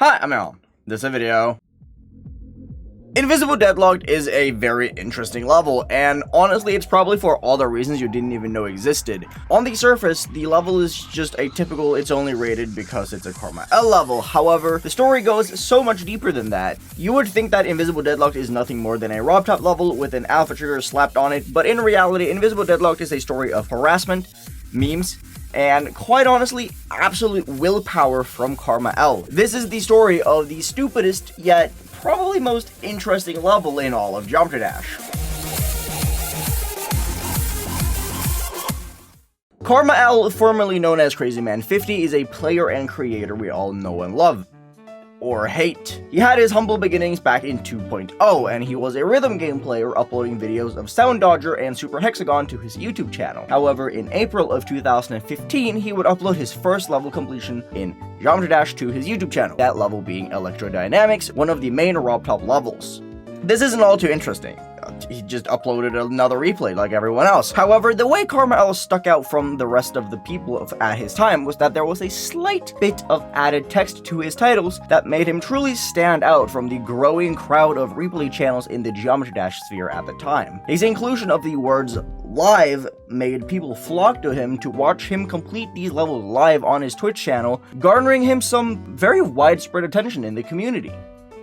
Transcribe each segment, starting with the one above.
Hi, I'm Alan. This is a video. Invisible Deadlocked is a very interesting level, and honestly it's probably for all the reasons you didn't even know existed. On the surface, the level is just a typical it's only rated because it's a KrmaL level. However, the story goes so much deeper than that. You would think that Invisible Deadlocked is nothing more than a robtop level with an alpha trigger slapped on it, but in reality, Invisible Deadlocked is a story of harassment, memes, and quite honestly, absolute willpower from KrmaL. This is the story of the stupidest, yet probably most interesting level in all of Geometry Dash. KrmaL, formerly known as KrmaL50, is a player and creator we all know and love. Or hate. He had his humble beginnings back in 2.0, and he was a rhythm game player uploading videos of Sound Dodger and Super Hexagon to his YouTube channel. However, in April of 2015, he would upload his first level completion in Geometry Dash to his YouTube channel, that level being Electrodynamics, one of the main robtop levels. This isn't all too interesting. He just uploaded another replay like everyone else. However, the way KrmaL stuck out from the rest of the people at his time was that there was a slight bit of added text to his titles that made him truly stand out from the growing crowd of replay channels in the Geometry Dash sphere at the time. His inclusion of the words live made people flock to him to watch him complete these levels live on his Twitch channel, garnering him some very widespread attention in the community.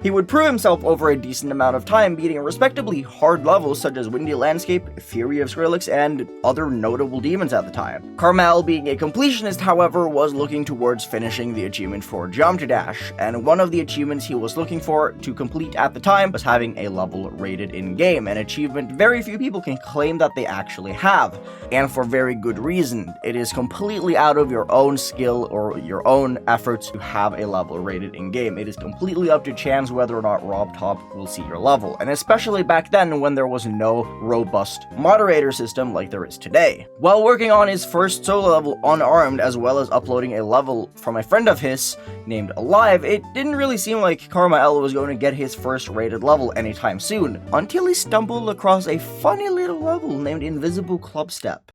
He would prove himself over a decent amount of time, beating respectably hard levels such as Windy Landscape, Fury of Skrillex, and other notable demons at the time. KrmaL, being a completionist, however, was looking towards finishing the achievement for Geometry Dash, and one of the achievements he was looking for to complete at the time was having a level rated in-game, an achievement very few people can claim that they actually have, and for very good reason. It is completely out of your own skill or your own efforts to have a level rated in-game. It is completely up to chance whether or not robtop will see your level, and especially back then when there was no robust moderator system like there is today. While working on his first solo level unarmed, as well as uploading a level from a friend of his named Alive, it didn't really seem like KrmaL was going to get his first rated level anytime soon, until he stumbled across a funny little level named Invisible Clubstep.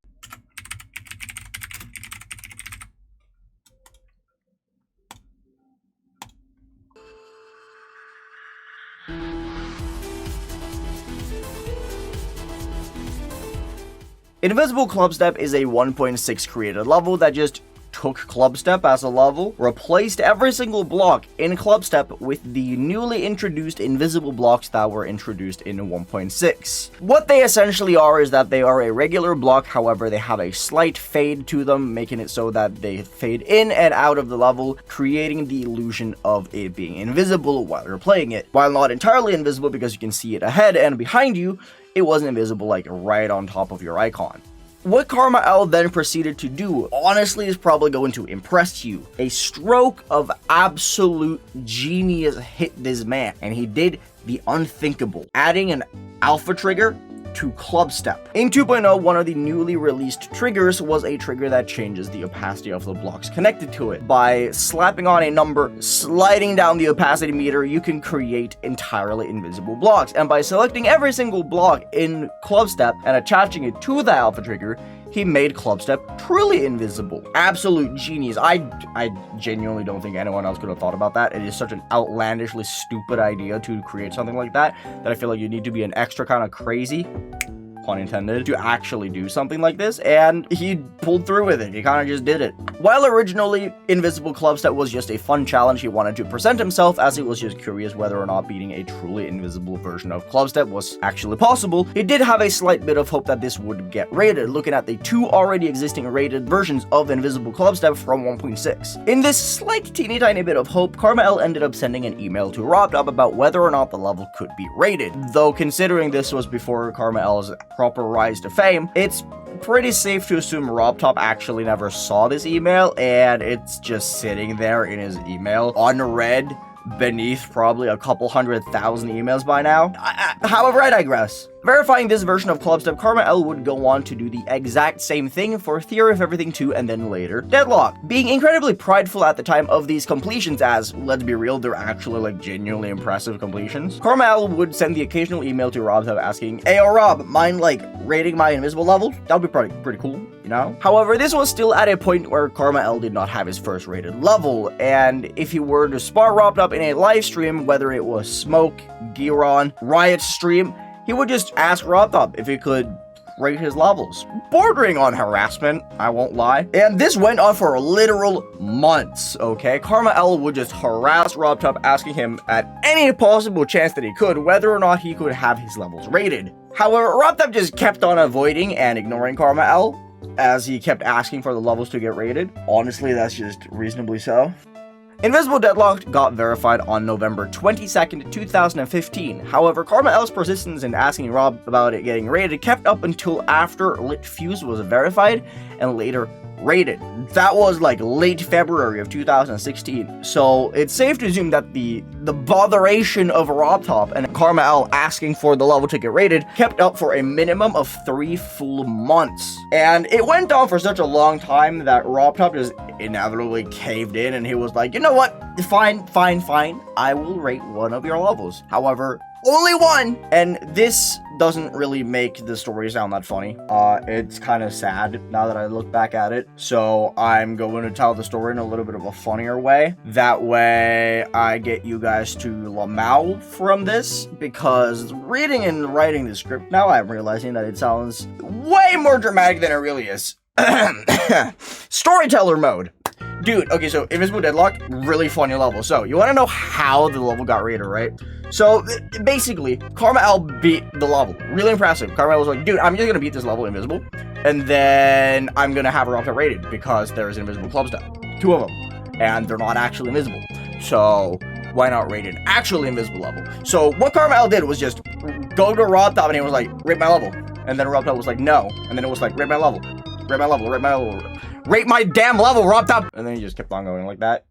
Invisible Clubstep is a 1.6 created level that just took Clubstep as a level, replaced every single block in Clubstep with the newly introduced invisible blocks that were introduced in 1.6. What they essentially are is that they are a regular block, however they have a slight fade to them, making it so that they fade in and out of the level, creating the illusion of it being invisible while you're playing it. While not entirely invisible because you can see it ahead and behind you, it wasn't invisible like right on top of your icon. What KrmaL then proceeded to do, honestly, is probably going to impress you. A stroke of absolute genius hit this man, and he did the unthinkable, adding an alpha trigger to Clubstep. In 2.0, one of the newly released triggers was a trigger that changes the opacity of the blocks connected to it. By slapping on a number, sliding down the opacity meter, you can create entirely invisible blocks. And by selecting every single block in Clubstep and attaching it to the alpha trigger, he made Clubstep truly invisible. Absolute genius. I genuinely don't think anyone else could have thought about that. It is such an outlandishly stupid idea to create something like that I feel like you need to be an extra kind of crazy, pun intended, to actually do something like this, and he pulled through with it. He kind of just did it. While originally Invisible Clubstep was just a fun challenge he wanted to present himself, as he was just curious whether or not beating a truly invisible version of Clubstep was actually possible, he did have a slight bit of hope that this would get rated, looking at the two already existing rated versions of Invisible Clubstep from 1.6. In this slight teeny tiny bit of hope, KrmaL ended up sending an email to robtop about whether or not the level could be rated, though considering this was before KrmaL's proper rise to fame, it's pretty safe to assume robtop actually never saw this email, and it's just sitting there in his email, unread, beneath probably a couple 100,000 emails by now. However, I digress. Verifying this version of Club Step, KrmaL would go on to do the exact same thing for Theory of Everything 2 and then later Deadlocked. Being incredibly prideful at the time of these completions, as, let's be real, they're actually like genuinely impressive completions, KrmaL would send the occasional email to robtop asking, "Hey, yo, Rob, mind like rating my invisible levels? That would be pretty cool, you know?" However, this was still at a point where KrmaL did not have his first rated level, and if he were to spot robtop in a live stream, whether it was Smoke, Giron, Riot stream, he would just ask robtop if he could rate his levels. Bordering on harassment, I won't lie. And this went on for literal months, okay? KrmaL would just harass robtop, asking him at any possible chance that he could whether or not he could have his levels rated. However, robtop just kept on avoiding and ignoring KrmaL as he kept asking for the levels to get rated. Honestly, that's just reasonably so. Invisible Deadlocked got verified on November 22nd, 2015. However, KrmaL's persistence in asking Rob about it getting rated kept up until after Lit Fuse was verified and later rated. That was like late February of 2016. So it's safe to assume that the botheration of robtop and KrmaL asking for the level to get rated kept up for a minimum of 3 full months. And it went on for such a long time that robtop just inevitably caved in and he was like, "You know what? Fine. I will rate one of your levels. However, only one." And this doesn't really make the story sound that funny. It's kind of sad now that I look back at it. So I'm going to tell the story in a little bit of a funnier way. That way I get you guys to KrmaL from this, because reading and writing the script now, I'm realizing that it sounds way more dramatic than it really is. Storyteller mode. Dude, okay, so Invisible Deadlock, really funny level. So, you want to know how the level got rated, right? So, basically, KrmaL beat the level. Really impressive. KrmaL was like, "Dude, I'm just going to beat this level invisible, and then I'm going to have robtop rated, because there's invisible club step. 2 of them. And they're not actually invisible. So, why not rate an actually invisible level?" So, what KrmaL did was just go to robtop, and he was like, "Rate my level." And then robtop was like, "No." And then it was like, "Rate my level. Rate my level. Rate my level. Rate my damn level, robtop." And then he just kept on going like that.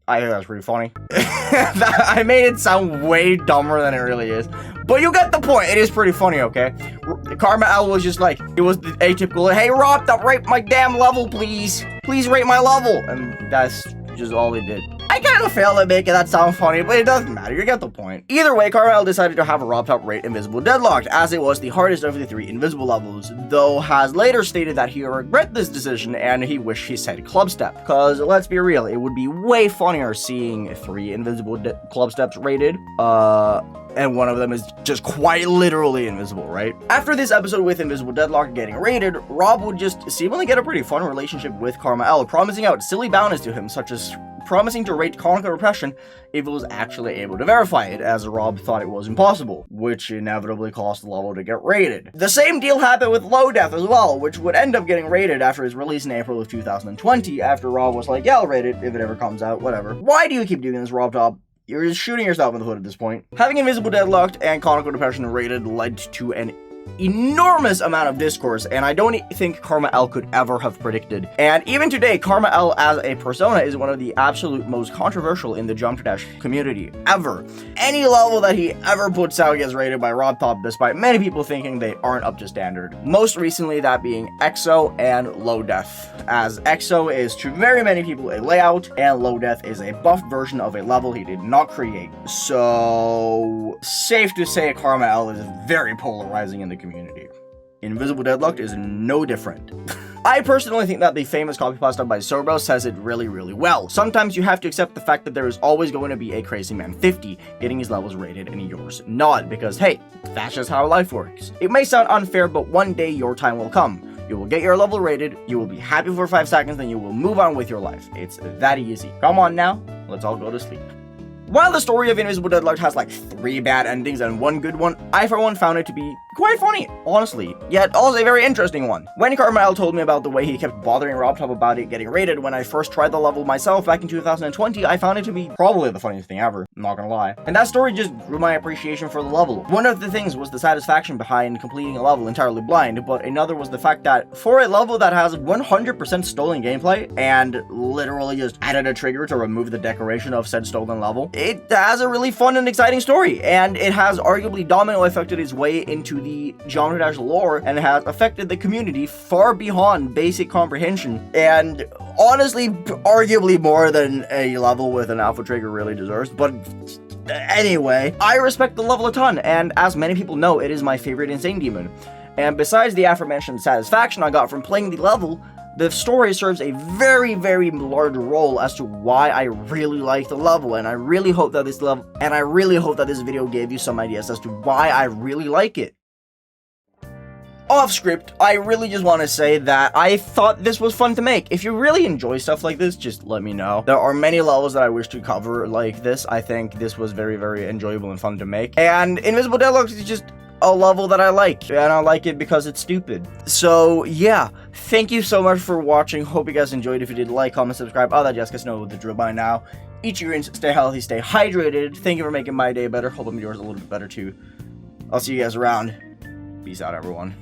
I think that's pretty funny. I made it sound way dumber than it really is. But you get the point. It is pretty funny, okay? KrmaL was just like, it was the atypical, "Hey, robtop, rate my damn level, please. Please rate my level." And that's just all he did. I kind of failed at making that sound funny, but it doesn't matter, you get the point. Either way, KrmaL decided to have a robtop rate Invisible Deadlocked, as it was the hardest of the 3 invisible levels, though has later stated that he regret this decision and he wished he said club step, cause let's be real, it would be way funnier seeing 3 invisible club steps rated, and one of them is just quite literally invisible, right? After this episode with Invisible Deadlock getting rated, Rob would just seemingly get a pretty fun relationship with KrmaL, promising out silly bounties to him, such as promising to rate Conical Repression if it was actually able to verify it, as Rob thought it was impossible, which inevitably caused the level to get rated. The same deal happened with Low Death as well, which would end up getting rated after his release in April of 2020, after Rob was like, "Yeah, I'll rate it if it ever comes out, whatever." Why do you keep doing this, RobTop? You're just shooting yourself in the foot at this point. Having Invisible Deadlocked and Conical Depression rated led to an enormous amount of discourse, and I don't think KrmaL could ever have predicted. And even today, KrmaL as a persona is one of the absolute most controversial in the Jump to Dash community ever. Any level that he ever puts out gets rated by robtop, despite many people thinking they aren't up to standard. Most recently, that being EXO and Low Death, as EXO is to very many people a layout, and Low Death is a buffed version of a level he did not create. So, safe to say KrmaL is very polarizing in the community. Invisible Deadlocked is no different. I personally think that the famous copy pasta by Sorbo says it really well. Sometimes you have to accept the fact that there is always going to be a crazy man 50 getting his levels rated and yours not, because hey, that's just how life works. It may sound unfair, but one day your time will come. You will get your level rated, you will be happy for 5 seconds, then you will move on with your life. It's that easy. Come on now, let's all go to sleep. While the story of Invisible Deadlocked has like 3 bad endings and 1 good one, I for one found it to be quite funny, honestly, yet also a very interesting one. When KrmaL told me about the way he kept bothering robtop about it getting rated when I first tried the level myself back in 2020, I found it to be probably the funniest thing ever, I'm not gonna lie. And that story just grew my appreciation for the level. One of the things was the satisfaction behind completing a level entirely blind, but another was the fact that for a level that has 100% stolen gameplay and literally just added a trigger to remove the decoration of said stolen level, it has a really fun and exciting story, and it has arguably domino affected its way into the the Geometry Dash lore and has affected the community far beyond basic comprehension, and honestly, arguably more than a level with an Alpha Trigger really deserves, but anyway, I respect the level a ton, and as many people know, it is my favorite Insane Demon. And besides the aforementioned satisfaction I got from playing the level, the story serves a very, very large role as to why I really like the level, and I really hope that this video gave you some ideas as to why I really like it. Off script, I really just want to say that I thought this was fun to make. If you really enjoy stuff like this, just let me know. There are many levels that I wish to cover like this. I think this was very, very enjoyable and fun to make. And Invisible Deadlocked is just a level that I like, and I like it because it's stupid. So yeah, thank you so much for watching. Hope you guys enjoyed. If you did, like, comment, subscribe, all that jazz, guys know the drill by now. Eat your greens, stay healthy, stay hydrated. Thank you for making my day better. Hope I'm yours a little bit better too. I'll see you guys around. Peace out, everyone.